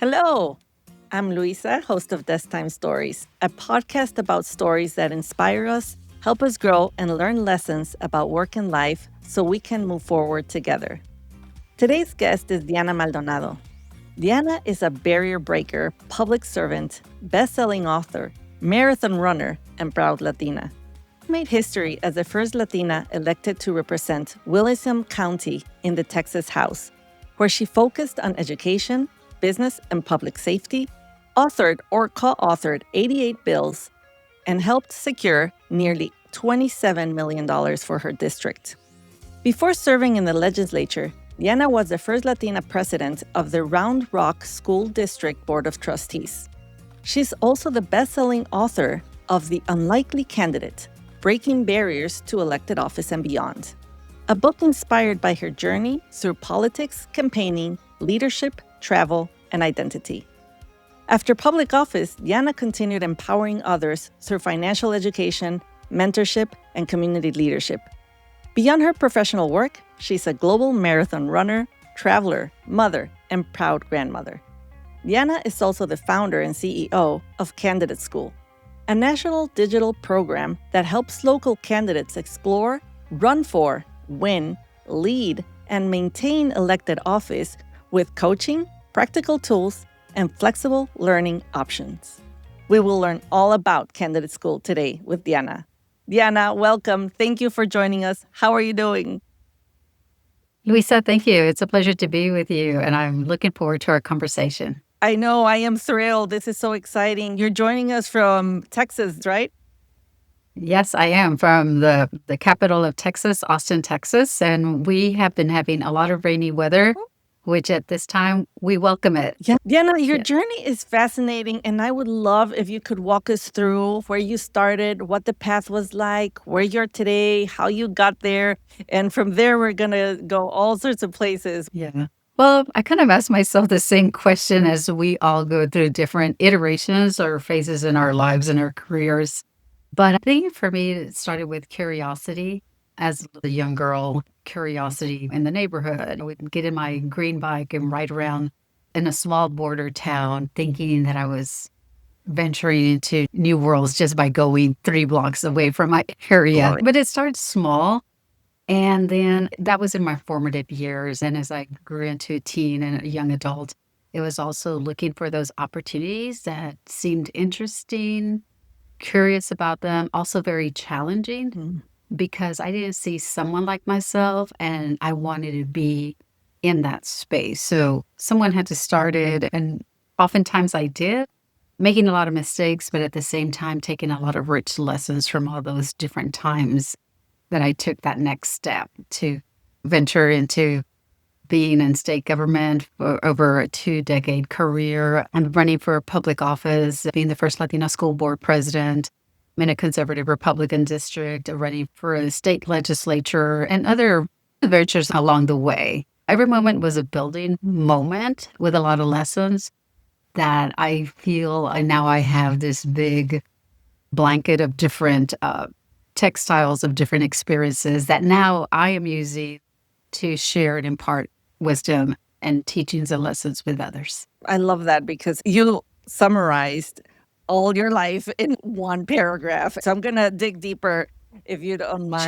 Hello, I'm Luisa, host of Desktime Stories, a podcast about stories that inspire us, help us grow, and learn lessons about work and life so we can move forward together. Today's guest is Diana Maldonado. Diana is a barrier breaker, public servant, best-selling author, marathon runner, and proud Latina. She made history as the first Latina elected to represent Williamson County in the Texas House, where she focused on education, business, and public safety, authored or co-authored 88 bills, and helped secure nearly $27 million for her district. Before serving in the legislature, Diana was the first Latina president of the Round Rock School District Board of Trustees. She's also the best-selling author of The Unlikely Candidate, Breaking Barriers to Elected Office and Beyond, a book inspired by her journey through politics, campaigning, leadership, travel, and identity. After public office, Diana continued empowering others through financial education, mentorship, and community leadership. Beyond her professional work, she's a global marathon runner, traveler, mother, and proud grandmother. Diana is also the founder and CEO of Candidate School, a national digital program that helps local candidates explore, run for, win, lead, and maintain elected office with coaching, practical tools, and flexible learning options. We will learn all about Candidate School today with Diana. Diana, welcome. Thank you for joining us. How are you doing? Luisa, thank you. It's a pleasure to be with you, and I'm looking forward to our conversation. I know, I am thrilled. This is so exciting. You're joining us from Texas, right? Yes, I am from the capital of Texas, Austin, Texas, and we have been having a lot of rainy weather, which at this time we welcome it. Yeah. Diana, your journey is fascinating, and I would love if you could walk us through where you started, what the path was like, where you're today, how you got there, and from there we're going to go all sorts of places. Yeah. Well, I kind of asked myself the same question as we all go through different iterations or phases in our lives and our careers. But I think for me, it started with curiosity. As a young girl, curiosity in the neighborhood. I would get in my green bike and ride around in a small border town, thinking that I was venturing into new worlds just by going 3 blocks away from my area. Right. But it started small. And then that was in my formative years. And as I grew into a teen and a young adult, it was also looking for those opportunities that seemed interesting, curious about them, also very challenging because I didn't see someone like myself and I wanted to be in that space. So someone had to start it. And oftentimes I did, making a lot of mistakes, but at the same time, taking a lot of rich lessons from all those different times that I took that next step to venture into being in state government for over a 2-decade career. I'm running for public office, being the first Latina school board president in a conservative Republican district, running for a state legislature, and other ventures along the way. Every moment was a building moment with a lot of lessons that I feel now I have this big blanket of different textiles of different experiences that now I am using to share and impart wisdom and teachings and lessons with others. I love that because you summarized all your life in one paragraph. So I'm going to dig deeper if you don't mind.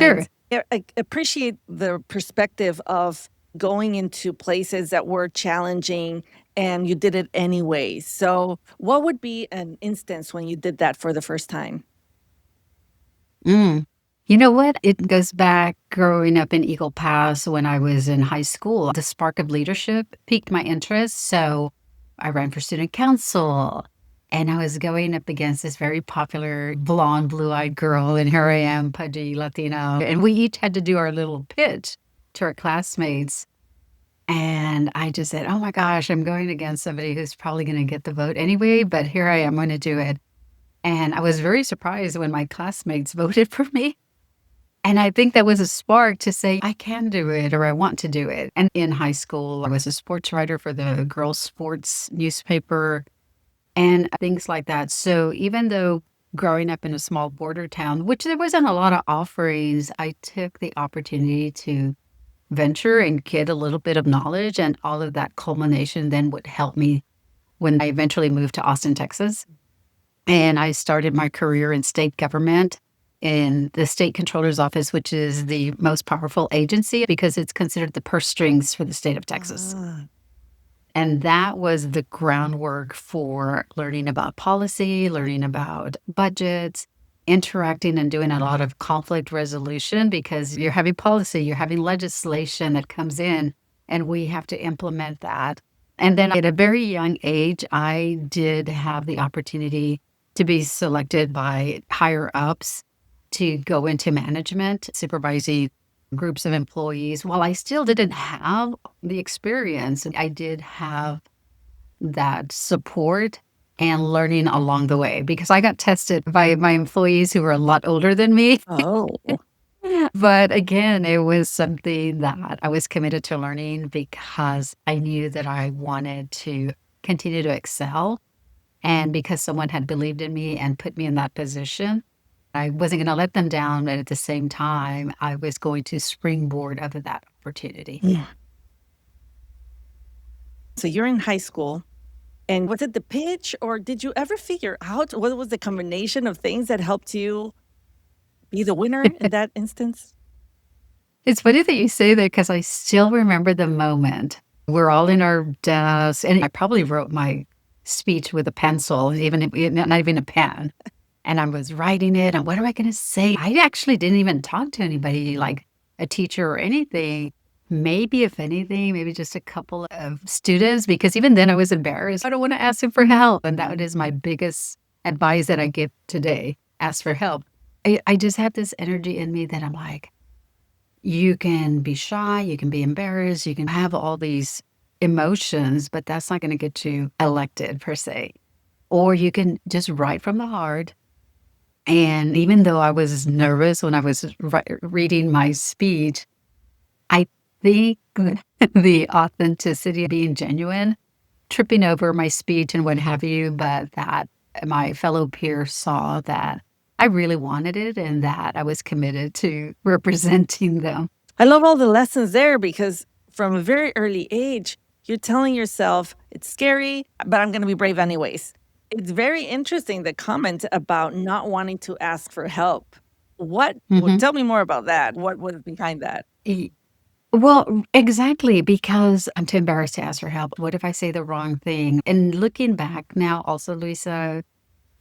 Sure. I appreciate the perspective of going into places that were challenging and you did it anyway. So what would be an instance when you did that for the first time? You know what? It goes back growing up in Eagle Pass when I was in high school. The spark of leadership piqued my interest. So I ran for student council and I was going up against this very popular blonde, blue-eyed girl. And here I am, pudgy Latina. And we each had to do our little pitch to our classmates. And I just said, oh my gosh, I'm going against somebody who's probably going to get the vote anyway. But here I am going to do it. And I was very surprised when my classmates voted for me. And I think that was a spark to say, I can do it or I want to do it. And in high school, I was a sports writer for the girls' sports newspaper and things like that. So even though growing up in a small border town, which there wasn't a lot of offerings, I took the opportunity to venture and get a little bit of knowledge. And all of that culmination then would help me when I eventually moved to Austin, Texas. And I started my career in state government in the state controller's office, which is the most powerful agency because it's considered the purse strings for the state of Texas. Ah, And that was the groundwork for learning about policy, learning about budgets, interacting and doing a lot of conflict resolution because you're having policy, you're having legislation that comes in, and we have to implement that. And then at a very young age, I did have the opportunity to be selected by higher ups to go into management, supervising groups of employees. While I still didn't have the experience, I did have that support and learning along the way because I got tested by my employees who were a lot older than me. oh, But again, it was something that I was committed to learning because I knew that I wanted to continue to excel. And because someone had believed in me and put me in that position, I wasn't going to let them down. But at the same time, I was going to springboard out of that opportunity. yeah. So you're in high school. And was it the pitch, or did you ever figure out what was the combination of things that helped you be the winner in that instance? It's funny that you say that because I still remember the moment. We're all in our desks, and I probably wrote my speech with a pencil, not even a pen. And I was writing it, and what am I going to say? I actually didn't even talk to anybody like a teacher or anything. Maybe, if anything, maybe just a couple of students, because even then I was embarrassed. I don't want to ask them for help. And that is my biggest advice that I give today, ask for help. I just have this energy in me that I'm like, you can be shy, you can be embarrassed, you can have all these emotions, but that's not going to get you elected per se. Or you can just write from the heart. And even though I was nervous when I was reading my speech, I think the authenticity of being genuine, tripping over my speech and what have you, but that my fellow peers saw that I really wanted it and that I was committed to representing them. I love all the lessons there because from a very early age, you're telling yourself it's scary, but I'm going to be brave anyways. It's very interesting the comment about not wanting to ask for help. Mhm. Tell me more about that. What was behind that? E Well, exactly, because I'm too embarrassed to ask for help. What if I say the wrong thing? And looking back now also, Luisa,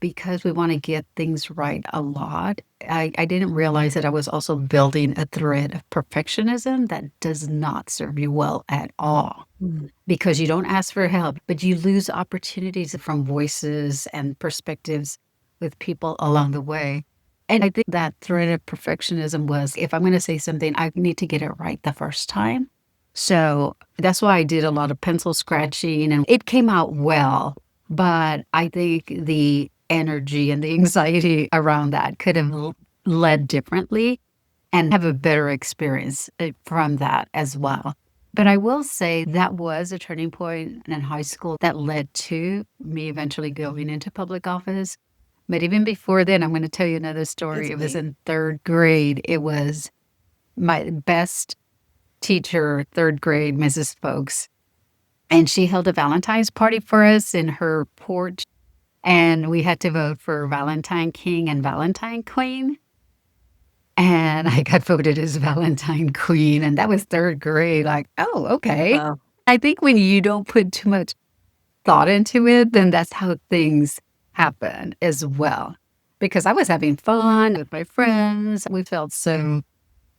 because we wanna get things right a lot, I didn't realize that I was also building a thread of perfectionism that does not serve you well at all, Mm. because you don't ask for help, but you lose opportunities from voices and perspectives with people along the way. And I think that thread of perfectionism was if I'm going to say something, I need to get it right the first time. So that's why I did a lot of pencil scratching and it came out well. But I think the energy and the anxiety around that could have led differently and have a better experience from that as well. But I will say that was a turning point in high school that led to me eventually going into public office. But even before then, I'm going to tell you another story. Yes, It was please. in third grade. It was my best teacher, third grade, Mrs. Folks. And she held a Valentine's party for us in her porch. And we had to vote for Valentine King and Valentine Queen. And I got voted as Valentine Queen, and that was 3rd grade, like, "Oh, okay." Wow. I think when you don't put too much thought into it, then that's how things happen as well. Because I was having fun with my friends, we felt so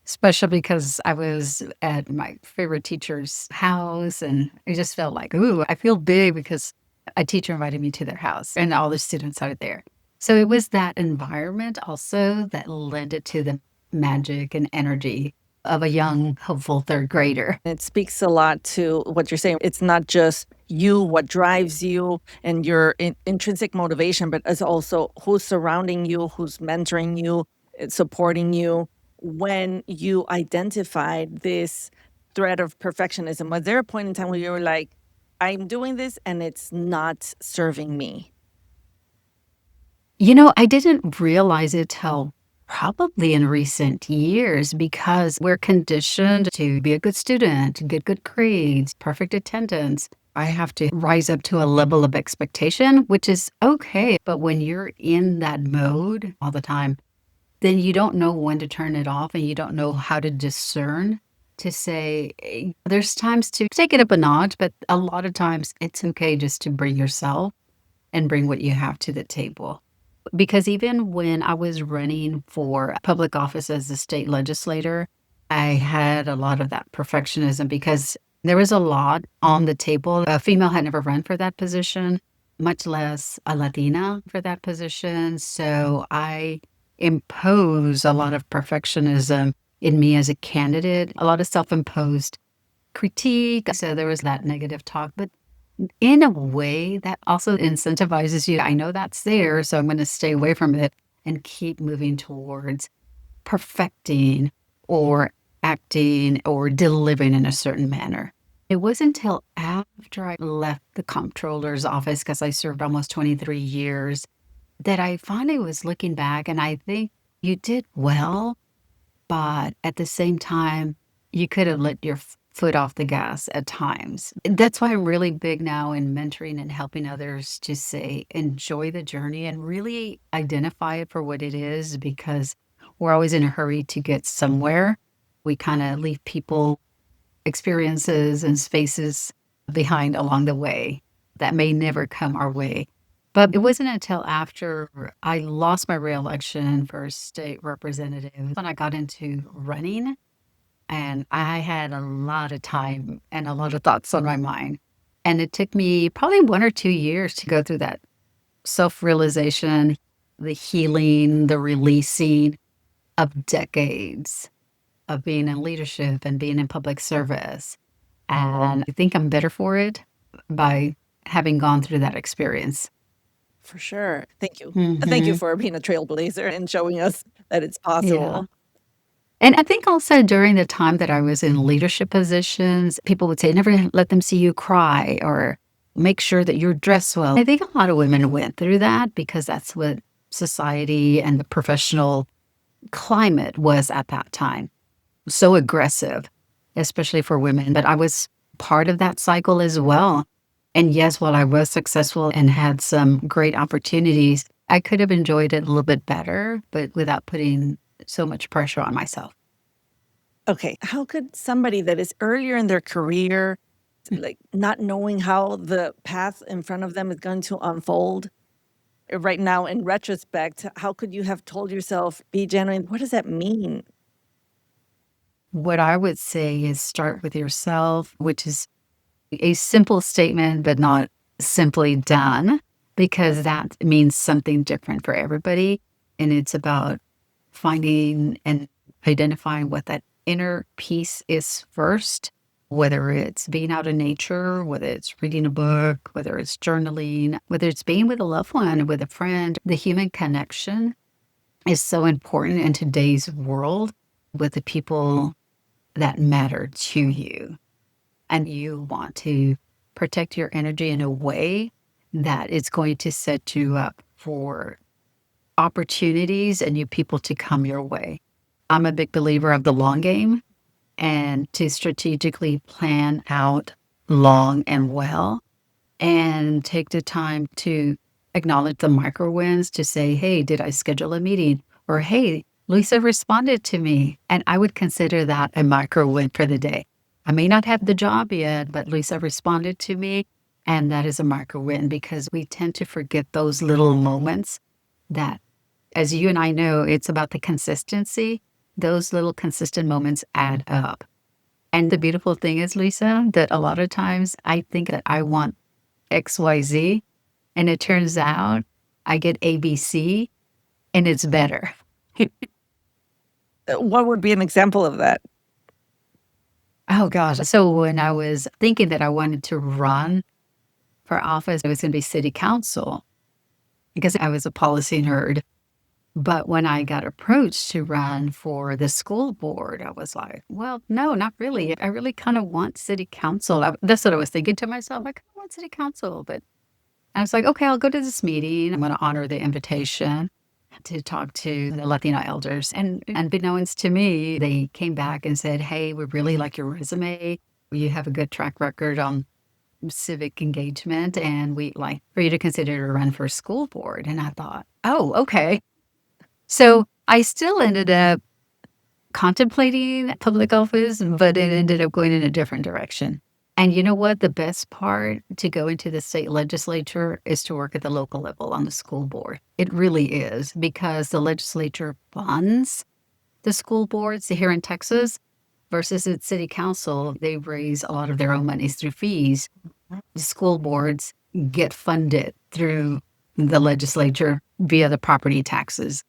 special because I was at my favorite teacher's house, and I just felt like, "Ooh, I feel big because a teacher invited me to their house, and all the students are there." So it was that environment also that lent it to the magic and energy of a young, hopeful 3rd grader. It speaks a lot to what you're saying. It's not just you, what drives you, and your intrinsic motivation, but it's also who's surrounding you, who's mentoring you, supporting you. When you identified this threat of perfectionism, was there a point in time where you were like, I'm doing this and it's not serving me? You know, I didn't realize it till probably in recent years because we're conditioned to be a good student, get good grades, perfect attendance. I have to rise up to a level of expectation, which is okay. But when you're in that mode all the time, then you don't know when to turn it off and you don't know how to discern to say, there's times to take it up a notch, but a lot of times it's okay just to bring yourself and bring what you have to the table. Because even when I was running for public office as a state legislator, I had a lot of that perfectionism because there was a lot on the table. A female had never run for that position, much less a Latina for that position. So I impose a lot of perfectionism in me as a candidate, a lot of self imposed critique. So there was that negative talk. But in a way, that also incentivizes you. I know that's there, so I'm gonna stay away from it and keep moving towards perfecting or acting or delivering in a certain manner. It wasn't until after I left the comptroller's office, because I served almost 23 years, that I finally was looking back and I think you did well, but at the same time, you could have let your foot off the gas at times. That's why I'm really big now in mentoring and helping others to say, enjoy the journey and really identify it for what it is because we're always in a hurry to get somewhere. We kind of leave people, experiences, and spaces behind along the way that may never come our way. But it wasn't until after I lost my reelection for state representative when I got into running. And I had a lot of time and a lot of thoughts on my mind. And it took me probably 1 or 2 years to go through that self realization, the healing, the releasing of decades of being in leadership and being in public service. And I think I'm better for it by having gone through that experience. For sure. Thank you. Thank you Hmm. for being a trailblazer and showing us that it's Yeah. possible. And I think also during the time that I was in leadership positions, people would say, never let them see you cry or make sure that you're dressed well. I think a lot of women went through that because that's what society and the professional climate was at that time. So aggressive, especially for women. But I was part of that cycle as well. And yes, while I was successful and had some great opportunities, I could have enjoyed it a little bit better, but without putting so much pressure on myself. Okay, how could somebody that is earlier in their career, like, not knowing how the path in front of them is going to unfold, right now in retrospect, how could you have told yourself, "Be genuine"? What does that mean? What I would say is start with yourself, which is a simple statement, but not simply done, because that means something different for everybody. And it's about finding and identifying what that inner peace is first, whether it's being out in nature, whether it's reading a book, whether it's journaling, whether it's being with a loved one, with a friend. The human connection is so important in today's world with the people that matter to you. And you want to protect your energy in a way that is going to set you up for opportunities and new people to come your way. I'm a big believer of the long game and to strategically plan out long and well and take the time to acknowledge the micro wins to say, hey, did I schedule a meeting? Or hey, Lisa responded to me. And I would consider that a micro win for the day. I may not have the job yet, but Lisa responded to me. And that is a micro win because we tend to forget those little moments that, as you and I know, it's about the consistency. Those little consistent moments add up. And the beautiful thing is, Lisa, that a lot of times I think that I want XYZ, and it turns out I get ABC, and it's better. What would be an example of that? Oh gosh. So when I was thinking that I wanted to run for office, it was going to be city council because I was a policy nerd. But when I got approached to run for the school board, I was like, well, no, not really. I really kind of want city council. That's what I was thinking to myself. I kind of want city council. But I was like, okay, I'll go to this meeting. I'm going to honor the invitation to talk to the Latina elders. And unbeknownst to me, they came back and said, hey, we really like your resume. You have a good track record on civic engagement, and we like for you to consider to run for school board. And I thought, oh, okay. So I still ended up contemplating public office, but it ended up going in a different direction. And you know what? The best part to go into the state legislature is to work at the local level on the school board. It really is because the legislature funds the school boards here in Texas versus at city council. They raise a lot of their own monies through fees. The school boards get funded through the legislature via the property taxes.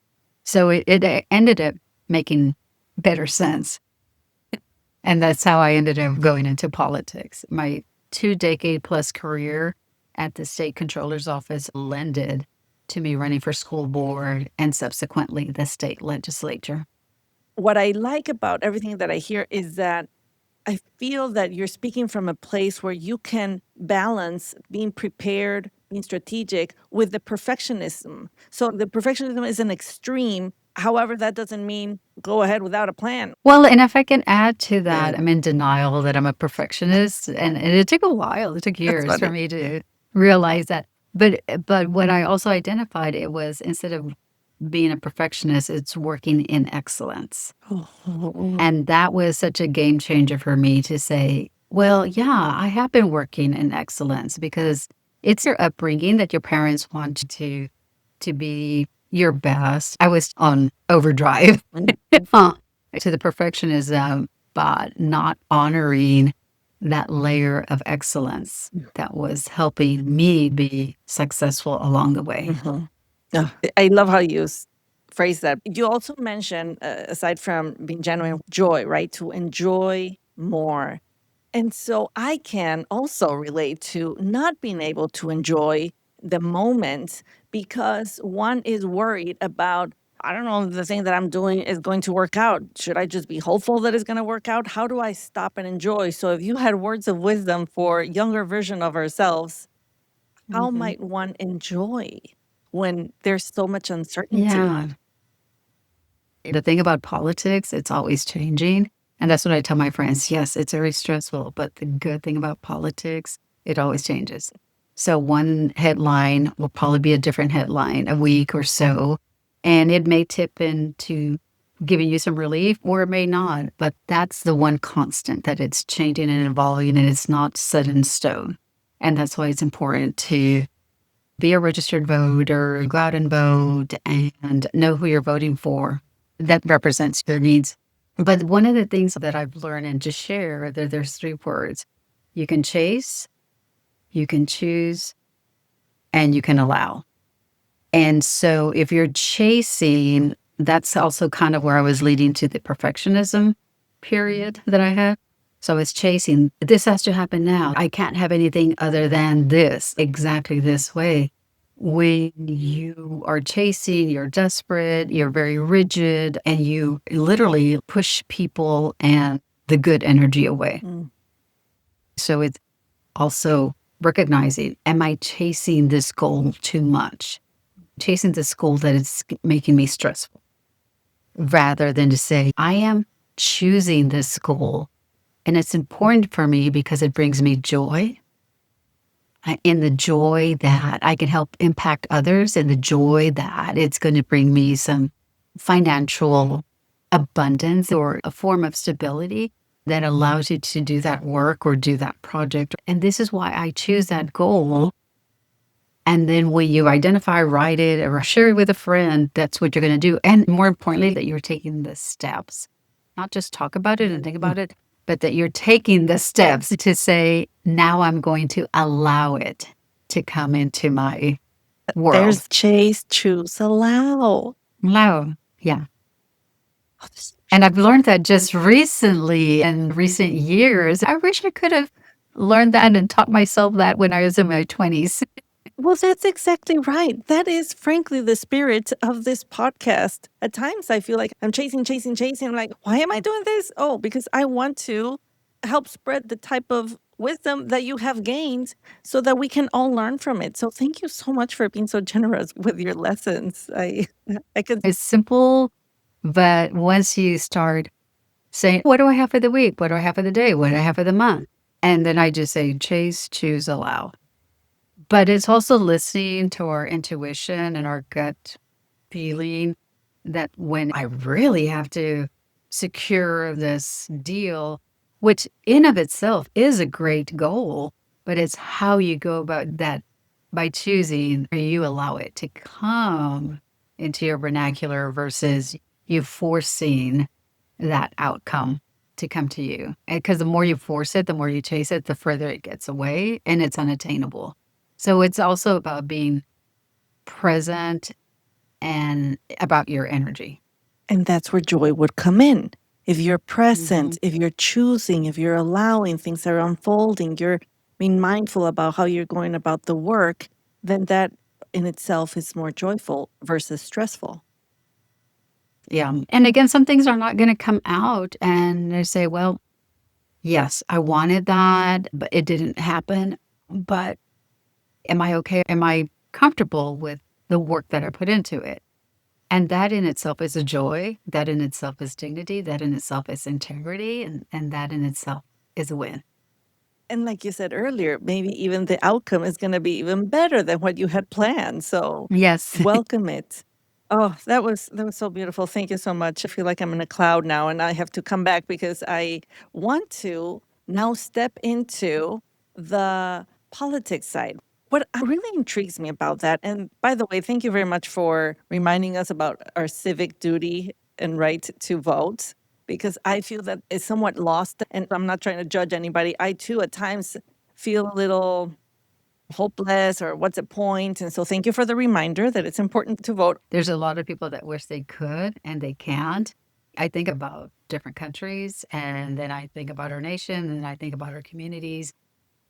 So it ended up making better sense. And that's how I ended up going into politics. My 2-decade plus career at the state controller's office lended to me running for school board and subsequently the state legislature. What I like about everything that I hear is that I feel that you're speaking from a place where you can balance being prepared, being strategic with the perfectionism. So the perfectionism is an extreme. However, that doesn't mean go ahead without a plan. Well, and if I can add to Yeah. that, I'm in denial that I'm a perfectionist, and it took a while. It took That's years for funny. me to realize that. But what I also identified it was instead of being a perfectionist, it's working in excellence. And that was such a game changer for me to say, well, yeah, I have been working in excellence because it's your upbringing that your parents want you to be your best. I was on overdrive huh, to the perfectionism, but not honoring that layer of excellence that was helping me be successful along the way. Mhm. Ugh, I love how you phrase that. You also mentioned, aside from being genuine, joy, right? To enjoy more. And so I can also relate to not being able to enjoy the moment because one is worried about, I don't know if the thing that I'm doing is going to work out. Should I just be hopeful that it's going to work out? How do I stop and enjoy? So if you had words of wisdom for younger version of ourselves, how Mhm. might one enjoy when there's so much uncertainty? Yeah. The thing about politics, it's always changing. And that's what I tell my friends. Yes, it's very stressful, but the good thing about politics, it always changes. So one headline will probably be a different headline a week or so, and it may tip into giving you some relief or it may not. But that's the one constant that it's changing and evolving and it's not set in stone. And that's why it's important to be a registered voter, go out and vote, and know who you're voting for that represents your needs. But one of the things that I've learned and just share that there's 3 words. You can chase, you can choose, and you can allow. And so if you're chasing, that's also kind of where I was leading to the perfectionism period that I had. So I was chasing, this has to happen now. I can't have anything other than this, exactly this way. When you are chasing, you're desperate, you're very rigid, and you literally push people and the good energy away. Mm. So it's also recognizing, am I chasing this goal too much? Chasing this goal that is making me stressful rather than to say, I am choosing this goal. And it's important for me because it brings me joy. In the joy that I can help impact others, and the joy that it's going to bring me some financial abundance or a form of stability that allows you to do that work or do that project. And this is why I choose that goal. And then when you identify, write it, or share it with a friend, that's what you're going to do. And more importantly, that you're taking the steps, not just talk about it and think Mm. about it, but that you're taking the steps to say, now I'm going to allow it to come into my world. There's chase, choose, allow. Allow. Yeah. Oh, this And I've learned that just recently in recent years. I wish I could have learned that and taught myself that when I was in my 20s. Well, that's exactly right. That is, frankly, the spirit of this podcast. At times, I feel like I'm chasing, chasing, chasing. I'm like, why am I doing this? Oh, because I want to help spread the type of wisdom that you have gained so that we can all learn from it. So, thank you so much for being so generous with your lessons. I could. It's simple, but once you start saying, what do I have for the week? What do I have for the day? What do I have for the month? And then I just say, chase, choose, allow. But it's also listening to our intuition and our gut feeling that when I really have to secure this deal, which in of itself is a great goal, but it's how you go about that by choosing or you allow it to come into your vernacular versus you forcing that outcome to come to you. Because the more you force it, the more you chase it, the further it gets away and it's unattainable. So it's also about being present and about your energy. And that's where joy would come in. If you're present, Mhm. if you're choosing, if you're allowing things that are unfolding, you're being mindful about how you're going about the work, then that in itself is more joyful versus stressful. Yeah, and again, some things are not gonna come out, and they say, "Well, yes, I wanted that, but it didn't happen, but am I okay? Am I comfortable with the work that I put into it?" And that in itself is a joy, that in itself is dignity, that in itself is integrity, and that in itself is a win. And like you said earlier, maybe even the outcome is gonna be even better than what you had planned, so Yes. welcome it. Oh, that was so beautiful. Thank you so much. I feel like I'm in a cloud now, and I have to come back because I want to now step into the politics side. What really intrigues me about that, and by the way, thank you very much for reminding us about our civic duty and right to vote, because I feel that it's somewhat lost, and I'm not trying to judge anybody. I too, at times, feel a little hopeless or what's the point? And so thank you for the reminder that it's important to vote. There's a lot of people that wish they could and they can't. I think about different countries and then I think about our nation and I think about our communities.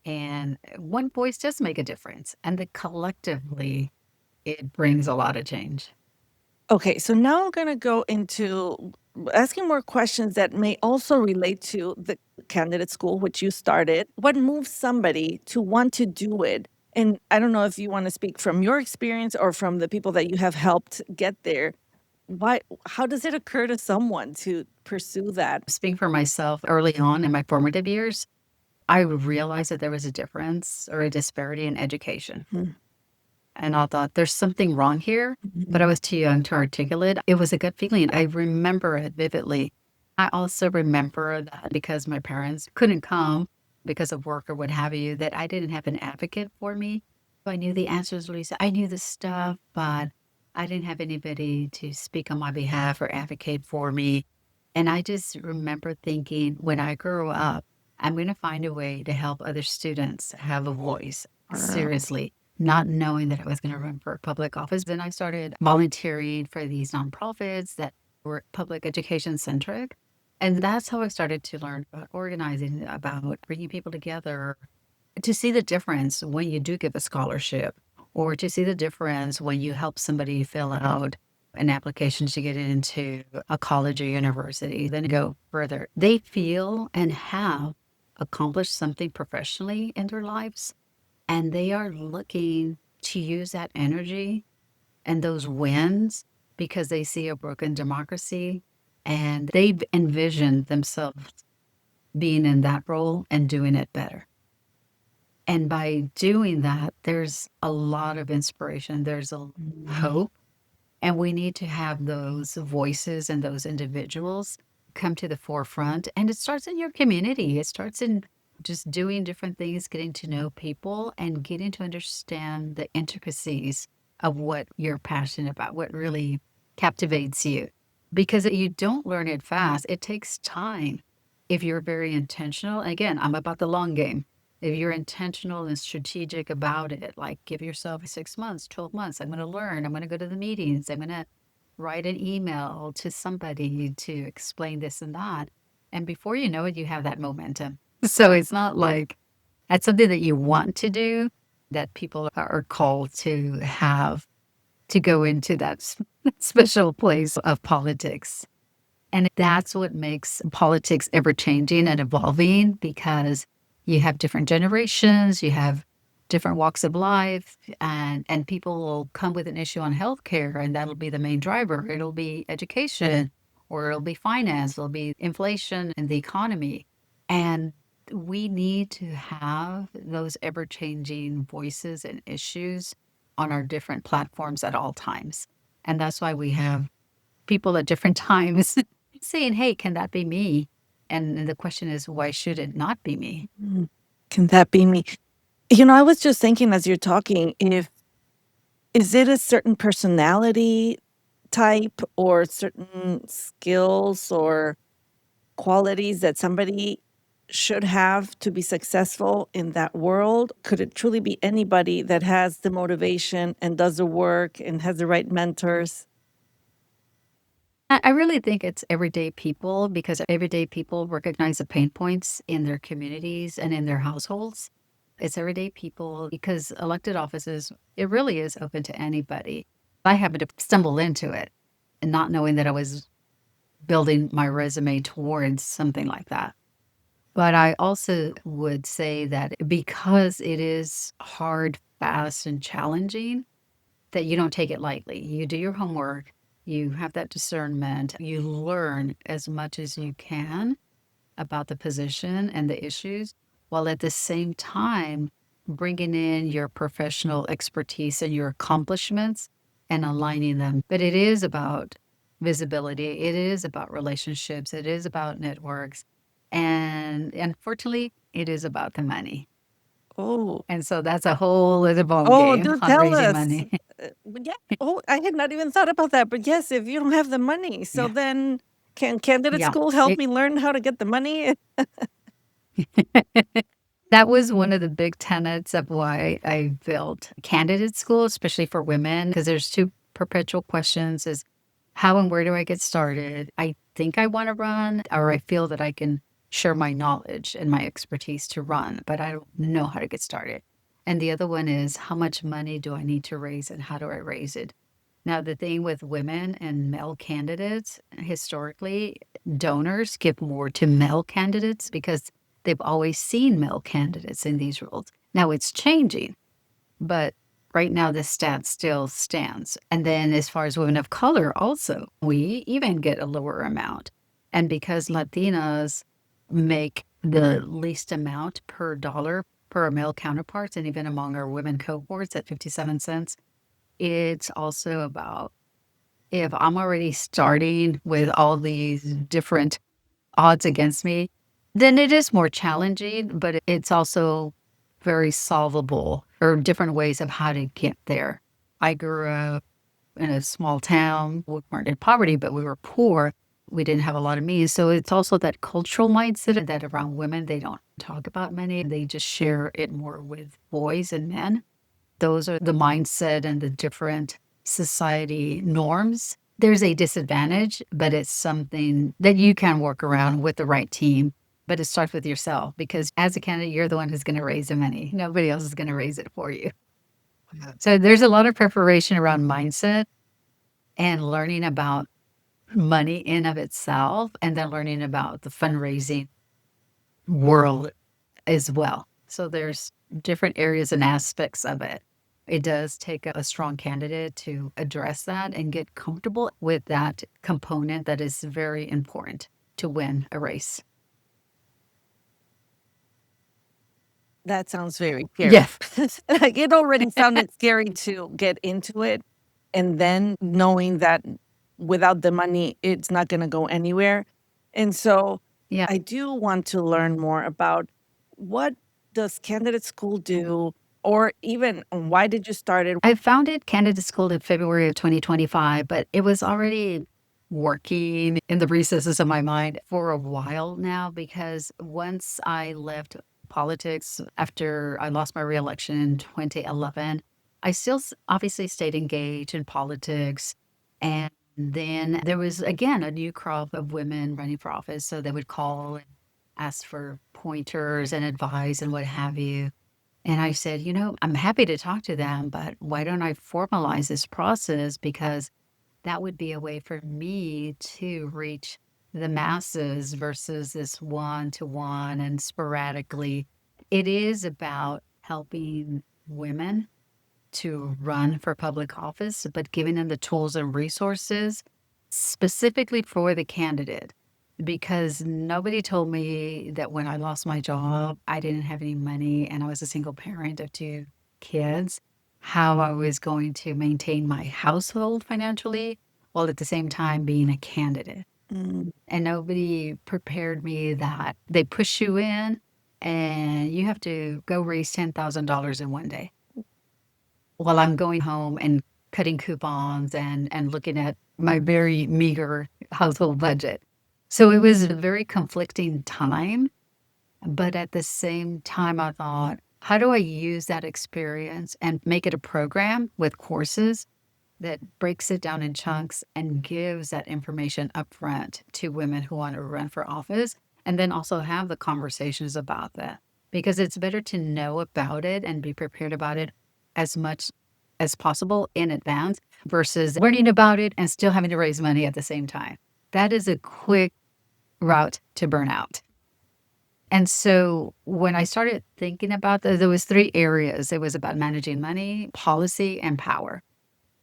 And one voice does make a difference. And that collectively, it brings a lot of change. Okay, so now I'm going to go into asking more questions that may also relate to the candidate school, which you started. What moves somebody to want to do it? And I don't know if you want to speak from your experience or from the people that you have helped get there. Why, how does it occur to someone to pursue that? Speaking for myself, early on in my formative years, I realized that there was a difference or a disparity in education. Mhm, And I thought, there's something wrong here, but I mhm. was too young to articulate. It was a gut feeling. I remember it vividly. I also remember that because my parents couldn't come because of work or what have you, that I didn't have an advocate for me. I knew the answers, Lisa. I knew the stuff, but I didn't have anybody to speak on my behalf or advocate for me. And I just remember thinking, when I grow up, I'm going to find a way to help other students have a voice. Wow. Seriously, not knowing that I was going to run for public office. Then I started volunteering for these nonprofits that were public education centric. And that's how I started to learn about organizing, about bringing people together, to see the difference when you do give a scholarship, or to see the difference when you help somebody fill out an application to get into a college or university, then go further. They feel and have accomplished something professionally in their lives, and they are looking to use that energy and those wins because they see a broken democracy and they've envisioned themselves being in that role and doing it better. And by doing that, there's a lot of inspiration, there's a Mhm. hope, and we need to have those voices and those individuals come to the forefront. And it starts in your community. It starts in just doing different things, getting to know people, and getting to understand the intricacies of what you're passionate about, what really captivates you. Because you don't learn it fast, it takes time. If you're very intentional, again, I'm about the long game. If you're intentional and strategic about it, like give yourself 6 months, 12 months, I'm going to learn, I'm going to go to the meetings, I'm going to write an email to somebody to explain this and that. And before you know it, you have that momentum. So it's not like that's something that you want to do, that people are called to have to go into that special place of politics. And that's what makes politics ever changing and evolving because you have different generations, you have different walks of life, and people will come with an issue on healthcare, and that'll be the main driver. It'll be education, or it'll be finance, it'll be inflation and the economy. And We need to have those ever changing voices and issues on our different platforms at all times. And that's why we have people at different times saying, hey, can that be me? And the question is, why should it not be me? Mm. Can that be me? I was just thinking as you're talking, if is it a certain personality type or certain skills or qualities that somebody should have to be successful in that world? Could it truly be anybody that has the motivation and does the work and has the right mentors? I really think it's everyday people because everyday people recognize the pain points in their communities and in their households. It's everyday people because elected offices, it really is open to anybody. I happened to stumble into it and not knowing that I was building my resume towards something like that. But I also would say that because it is hard, fast, and challenging, that you don't take it lightly. You do your homework, you have that discernment, you learn as much as you can about the position and the issues, while at the same time bringing in your professional expertise and your accomplishments and aligning them. But it is about visibility, it is about relationships, it is about networks. And unfortunately, it is about the money. Oh, And so that's a whole other ball oh, game do on tell raising us. money. Yeah. Oh, I had not even thought about that. But yes, if you don't have the money, so Yeah. then can candidate Yeah. school help It me learn how to get the money? that was one of the big tenets of why I built candidate school, especially for women, because there's two perpetual questions is how and where do I get started? I think I want to run, or I feel that I can share my knowledge and my expertise to run, but I don't know how to get started. And the other one is how much money do I need to raise and how do I raise it? Now, the thing with women and male candidates, historically, donors give more to male candidates because they've always seen male candidates in these roles. Now it's changing, but right now the stat still stands. And then as far as women of color, also, we even get a lower amount. And because Latinas make the least amount per dollar per our male counterparts, and even among our women cohorts at 57 cents, it's also about if I'm already starting with all these different odds against me, then it is more challenging, but it's also very solvable or different ways of how to get there. I grew up in a small town. We weren't in poverty, but we were poor. We didn't have a lot of means. So it's also that cultural mindset that around women, they don't talk about money. They just share it more with boys and men. Those are the mindset and the different society norms. There's a disadvantage, but it's something that you can work around with the right team. But it starts with yourself because as a candidate, you're the one who's going to raise the money. Nobody else is going to raise it for you. Yeah. So there's a lot of preparation around mindset and learning about money in of itself, and then learning about the fundraising world as well. So there's different areas and aspects of it. It does take a strong candidate to address that and get comfortable with that component that is very important to win a race. That sounds very scary. Yes. Like, it already sounded scary to get into it, and then knowing that without the money, it's not gonna go anywhere, and so Yeah. I do want to learn more about what does candidate school do, or even why did you start it? I founded Candidate School in February of 2025, but it was already working in the recesses of my mind for a while now because once I left politics after I lost my reelection in 2011, I still obviously stayed engaged in politics. And then there was, again, a new crop of women running for office. So they would call and ask for pointers and advice and what have you. And I said, I'm happy to talk to them, but why don't I formalize this process? Because that would be a way for me to reach the masses versus this one to one and sporadically. It is about helping women to run for public office, but giving them the tools and resources specifically for the candidate. because nobody told me that when I lost my job, I didn't have any money and I was a single parent of 2 kids, how I was going to maintain my household financially while at the same time being a candidate. Mm. And nobody prepared me that they push you in and you have to go raise $10,000 in one day while I'm going home and cutting coupons and looking at my very meager household budget. So it was a very conflicting time, but at the same time, I thought, how do I use that experience and make it a program with courses that breaks it down in chunks and gives that information upfront to women who want to run for office, and then also have the conversations about that. Because it's better to know about it and be prepared about it as much as possible in advance versus learning about it and still having to raise money at the same time. That is a quick route to burnout. And so when I started thinking about there was 3 areas. It was about managing money, policy, and power.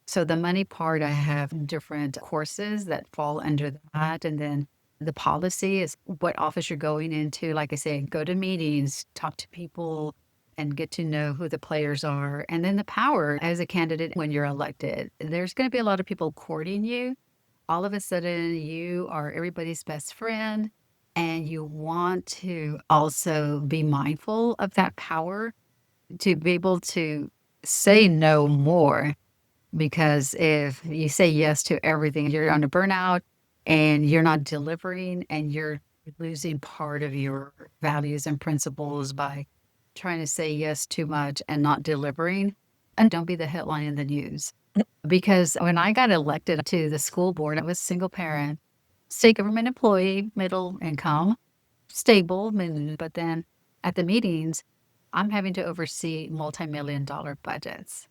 So the money part, I have different courses that fall under that. And then the policy is what office you're going into. Like I say, go to meetings, talk to people, and get to know who the players are. And then the power as a candidate when you're elected. There's going to be a lot of people courting you. All of a sudden, you are everybody's best friend. And you want to also be mindful of that power to be able to say no more because if you say yes to everything, you're on a burnout and you're not delivering and you're losing part of your values and principles by trying to say yes too much and not delivering. And don't be the headline in the news. Because when I got elected to the school board, I was single parent, state government employee, middle income, stable, but then at the meetings, I'm having to oversee multi-million dollar budgets.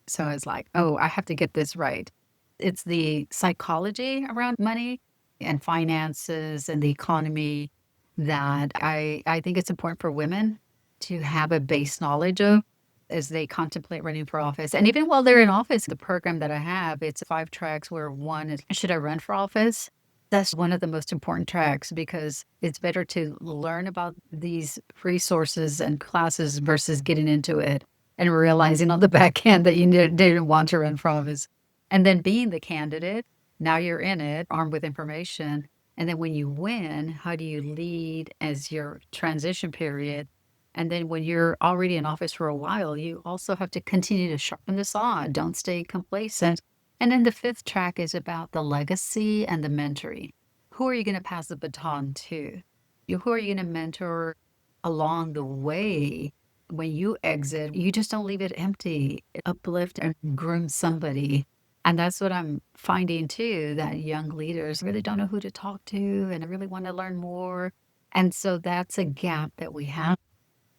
So I was like, "Oh, I have to get this right." It's the psychology around money and finances and the economy that I think it's important for women to have a base knowledge of as they contemplate running for office. And even while they're in office, the program that I have, it's 5 tracks where one is, should I run for office? That's one of the most important tracks because it's better to learn about these resources and classes versus getting into it and realizing on the back end that you didn't want to run for office. And then being the candidate, now you're in it, armed with information. And then when you win, how do you lead as your transition period? And then when you're already in office for a while, you also have to continue to sharpen the saw. Don't stay complacent. And then the fifth track is about the legacy and the mentoring. Who are you going to pass the baton to? Who are you going to mentor along the way? When you exit, you just don't leave it empty. Uplift and groom somebody. And that's what I'm finding too, that young leaders really don't know who to talk to and I really want to learn more. And so that's a gap that we have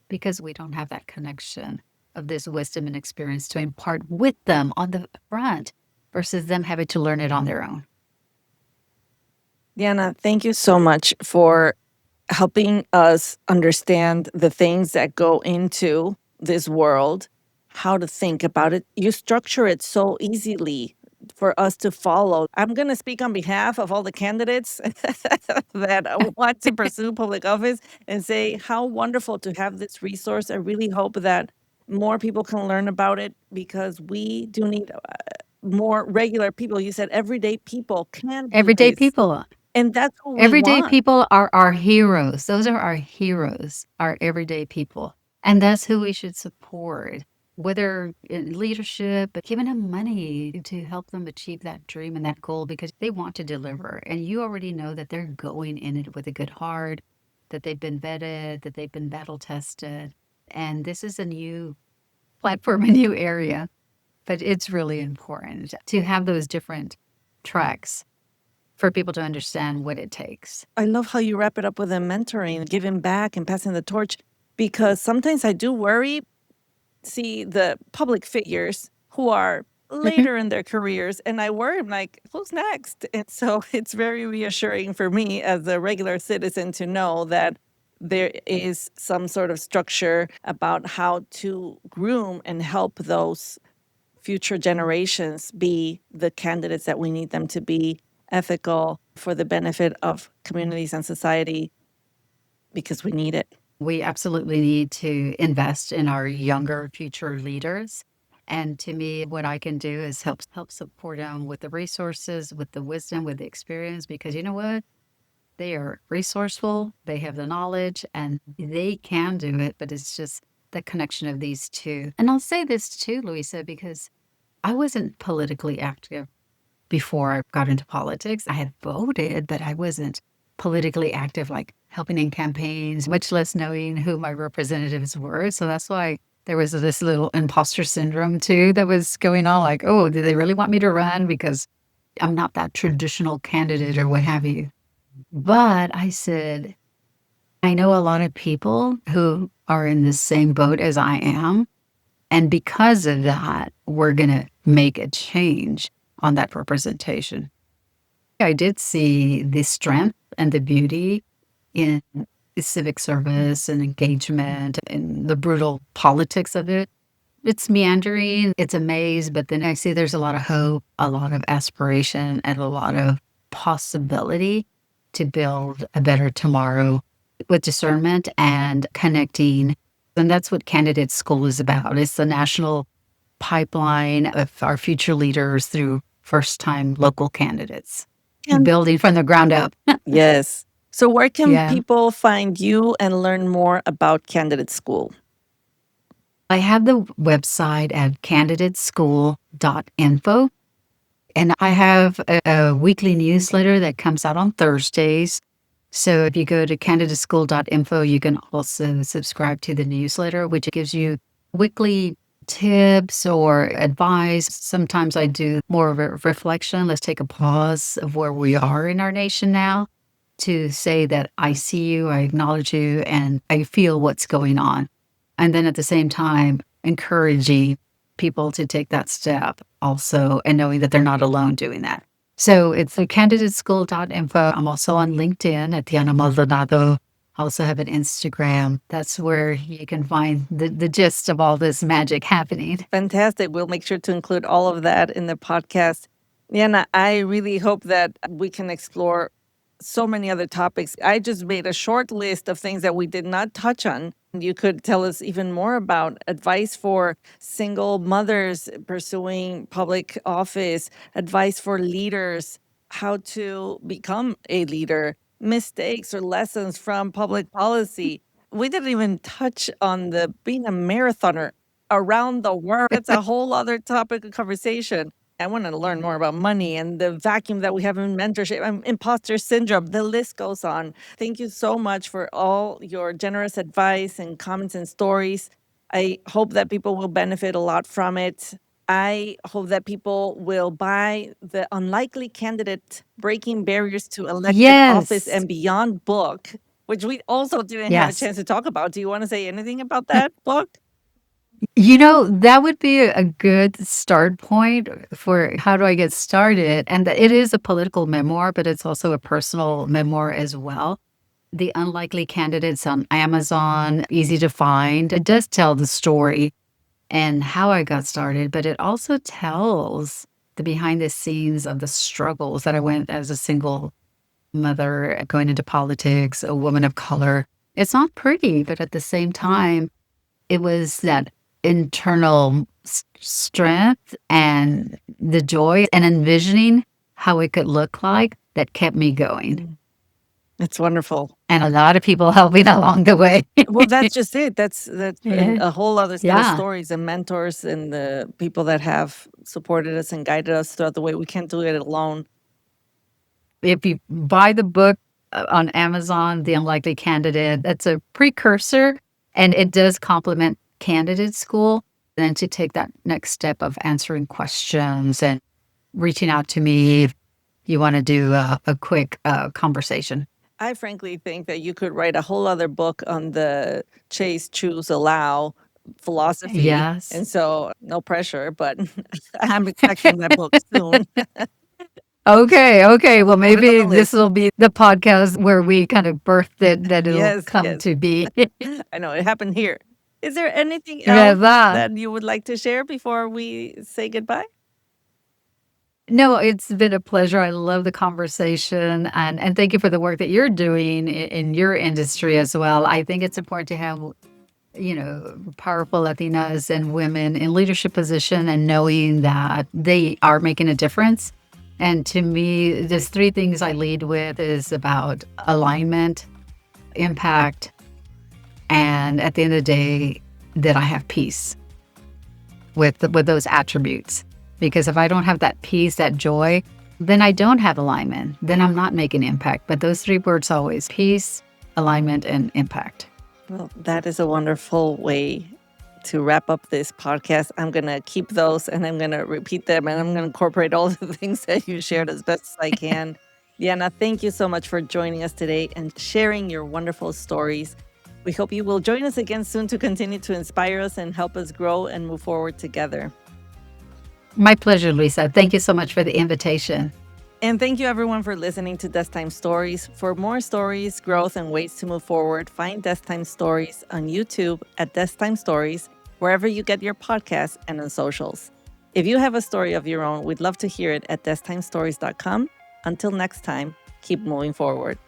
because we don't have that connection of this wisdom and experience to impart with them on the front versus them having to learn it on their own. Diana, thank you so much for helping us understand the things that go into this world, how to think about it. You structure it so easily for us to follow. I'm going to speak on behalf of all the candidates that want to pursue public office and say how wonderful to have this resource. I really hope that more people can learn about it because we do need more regular people. You said everyday people can do Everyday this, people. and that's what we Everyday want. people are our heroes. Those are our heroes, our everyday people. And that's who we should support, whether in leadership, but giving them money to help them achieve that dream and that goal because they want to deliver. And you already know that they're going in it with a good heart, that they've been vetted, that they've been battle tested. And this is a new platform, a new area. But it's really important to have those different tracks for people to understand what it takes. I love how you wrap it up with a mentoring, giving back and passing the torch because sometimes I do worry, see the public figures who are Mhm. later in their careers, and I worry, I'm like, who's next? And so it's very reassuring for me as a regular citizen to know that there is some sort of structure about how to groom and help those future generations be the candidates that we need them to be ethical, for the benefit of communities and society, because we need it. We absolutely need to invest in our younger future leaders. And to me, what I can do is help support them with the resources, with the wisdom, with the experience, because you know what? They are resourceful, they have the knowledge, and they can do it. But it's just the connection of these two. And I'll say this too, Luisa, because I wasn't politically active before I got into politics. I had voted, but I wasn't politically active, like helping in campaigns, much less knowing who my representatives were. So that's why there was this little imposter syndrome too that was going on. Like, oh, do they really want me to run? Because I'm not that traditional candidate or what have you. But I said, I know a lot of people who are in the same boat as I am. And because of that, we're going to make a change on that representation. I did see the strength and the beauty in civic service and engagement and the brutal politics of it. It's meandering, it's a maze, but then I see there's a lot of hope, a lot of aspiration, and a lot of possibility to build a better tomorrow with discernment and connecting. And that's what Candidate School is about. It's the national pipeline of our future leaders through first time local candidates, And building from the ground up. yes. So, where can Yeah. people find you and learn more about Candidate School? I have the website at candidateschool.info. And I have a weekly newsletter that comes out on Thursdays. So if you go to candidateschool.info, you can also subscribe to the newsletter, which gives you weekly tips or advice. Sometimes I do more of a reflection. Let's take a pause of where we are in our nation now to say that I see you, I acknowledge you, and I feel what's going on. And then at the same time, encouraging people to take that step also and knowing that they're not alone doing that. So it's the candidateschool.info. I'm also on LinkedIn at Diana Maldonado. I also have an Instagram. That's where you can find the gist of all this magic happening. Fantastic. We'll make sure to include all of that in the podcast. Yana, I really hope that we can explore so many other topics. I just made a short list of things that we did not touch on. You could tell us even more about advice for single mothers pursuing public office, advice for leaders, how to become a leader, mistakes or lessons from public policy. We didn't even touch on the being a marathoner around the world. That's a whole other topic of conversation. I want to learn more about money and the vacuum that we have in mentorship and imposter syndrome. The list goes on. Thank you so much for all your generous advice and comments and stories. I hope that people will benefit a lot from it. I hope that people will buy the Unlikely Candidate Breaking Barriers to Elected Office Yes. and Beyond book, which we also didn't have a Yes. chance to talk about. Do you want to say anything about that book? You know, that would be a good start point for how do I get started? And it is a political memoir, but it's also a personal memoir as well. The Unlikely Candidates on Amazon, easy to find. It does tell the story and how I got started, but it also tells the behind the scenes of the struggles that I went as a single mother going into politics, a woman of color. It's not pretty, but at the same time, it was that internal strength and the joy and envisioning how it could look like that kept me going. It's wonderful. And a lot of people helping along the way. Well, that's just it. That's been Yeah. a whole other set of Yeah. stories and mentors and the people that have supported us and guided us throughout the way. We can't do it alone. If you buy the book on Amazon, The Unlikely Candidate, that's a precursor and it does complement Candidate School. Then to take that next step of answering questions and reaching out to me if you want to do a quick conversation. I frankly think that you could write a whole other book on the chase, choose, allow philosophy. Yes. And so, no pressure, but I'm expecting that book soon. Okay, okay. Well, Put it on maybe the this list. will be the podcast where we kind of birthed it, that it'll Yes, come yes. to be. I know it happened here. Is there anything else ¿Verdad? that you would like to share before we say goodbye? No, it's been a pleasure. I love the conversation, and thank you for the work that you're doing in your industry as well. I think it's important to have, powerful Latinas and women in leadership position and knowing that they are making a difference. And to me, there's three things I lead with is about alignment, impact, and at the end of the day, that I have peace with those attributes. Because if I don't have that peace, that joy, then I don't have alignment. Then I'm not making impact. But those three words always peace, alignment, and impact. Well, that is a wonderful way to wrap up this podcast. I'm going to keep those and I'm going to repeat them and I'm going to incorporate all the things that you shared as best as I can. Diana, thank you so much for joining us today and sharing your wonderful stories. We hope you will join us again soon to continue to inspire us and help us grow and move forward together. My pleasure, Luisa. Thank you so much for the invitation. And thank you everyone for listening to Desktime Stories. For more stories, growth, and ways to move forward, find Desktime Stories on YouTube at Desktime Stories, wherever you get your podcasts and on socials. If you have a story of your own, we'd love to hear it at desktimestories.com. Until next time, keep moving forward.